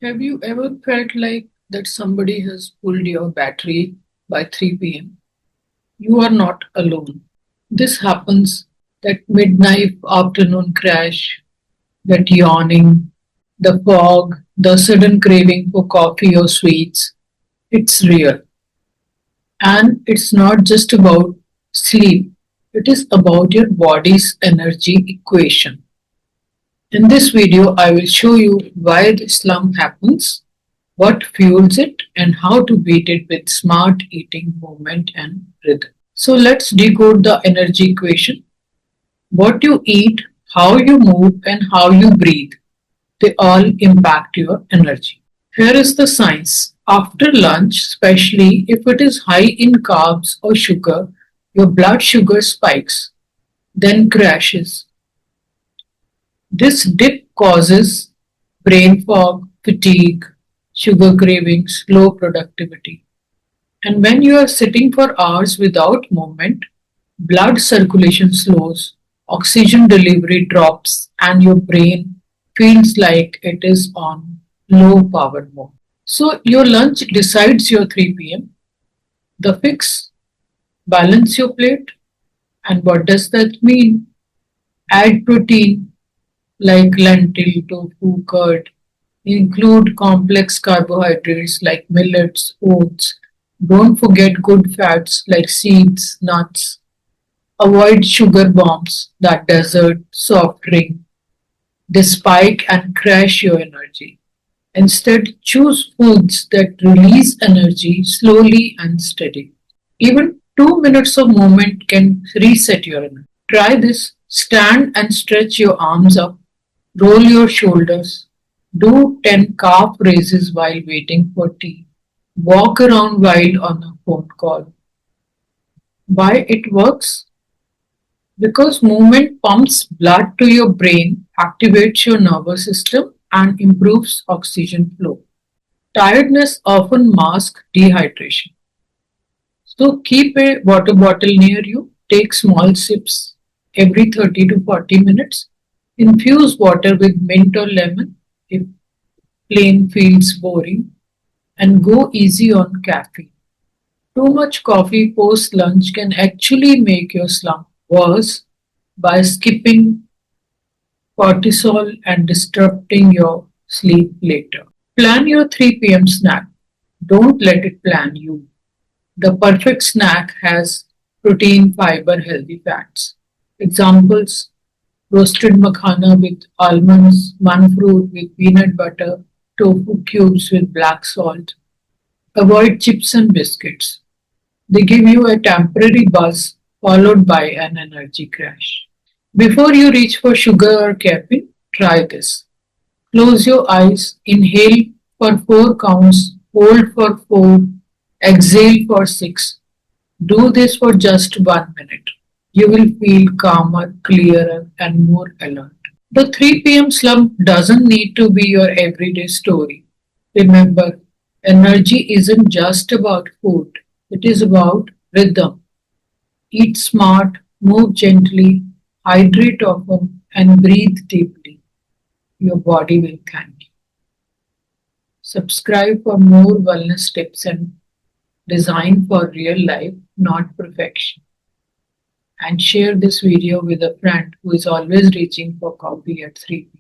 Have you ever felt like that somebody has pulled your battery by 3 p.m.? You are not alone. This happens, that midnight afternoon crash, that yawning, the fog, the sudden craving for coffee or sweets. It's real. And it's not just about sleep, it is about your body's energy equation. In this video, I will show you why the slump happens, what fuels it, and how to beat it with smart eating, movement, and rhythm. So let's decode the energy equation. What you eat, how you move, and how you breathe, they all impact your energy. Here is the science. After lunch, especially if it is high in carbs or sugar, your blood sugar spikes, then crashes. This dip causes brain fog, fatigue, sugar cravings, low productivity. And when you are sitting for hours without movement, blood circulation slows, oxygen delivery drops, and your brain feels like it is on low power mode. So, your lunch decides your 3 p.m. The fix: balance your plate. And what does that mean? Add protein like lentil, tofu, curd. Include complex carbohydrates like millets, oats. Don't forget good fats like seeds, nuts. Avoid sugar bombs, that dessert, soft drink. They spike and crash your energy. Instead, choose foods that release energy slowly and steady. Even 2 minutes of movement can reset your energy. Try this. Stand and stretch your arms up. Roll your shoulders. Do 10 calf raises while waiting for tea. Walk around while on a phone call. Why it works? Because movement pumps blood to your brain, activates your nervous system, and improves oxygen flow. Tiredness often masks dehydration. So keep a water bottle near you. Take small sips every 30 to 40 minutes. Infuse water with mint or lemon if plain feels boring. And go easy on caffeine. Too much coffee post lunch can actually make your slump worse by skipping cortisol and disrupting your sleep later. Plan your 3 p.m. snack. Don't let it plan you. The perfect snack has protein, fiber, healthy fats. Examples: roasted makhana with almonds, man fruit with peanut butter, tofu cubes with black salt. Avoid chips and biscuits. They give you a temporary buzz followed by an energy crash. Before you reach for sugar or caffeine, try this. Close your eyes, inhale for 4 counts, hold for 4, exhale for 6. Do this for just 1 minute. You will feel calmer, clearer, and more alert. The 3 p.m. slump doesn't need to be your everyday story. Remember, energy isn't just about food, it is about rhythm. Eat smart, move gently, hydrate often, and breathe deeply. Your body will thank you. Subscribe for more wellness tips and design for real life, not perfection. And share this video with a friend who is always reaching for coffee at 3 p.m.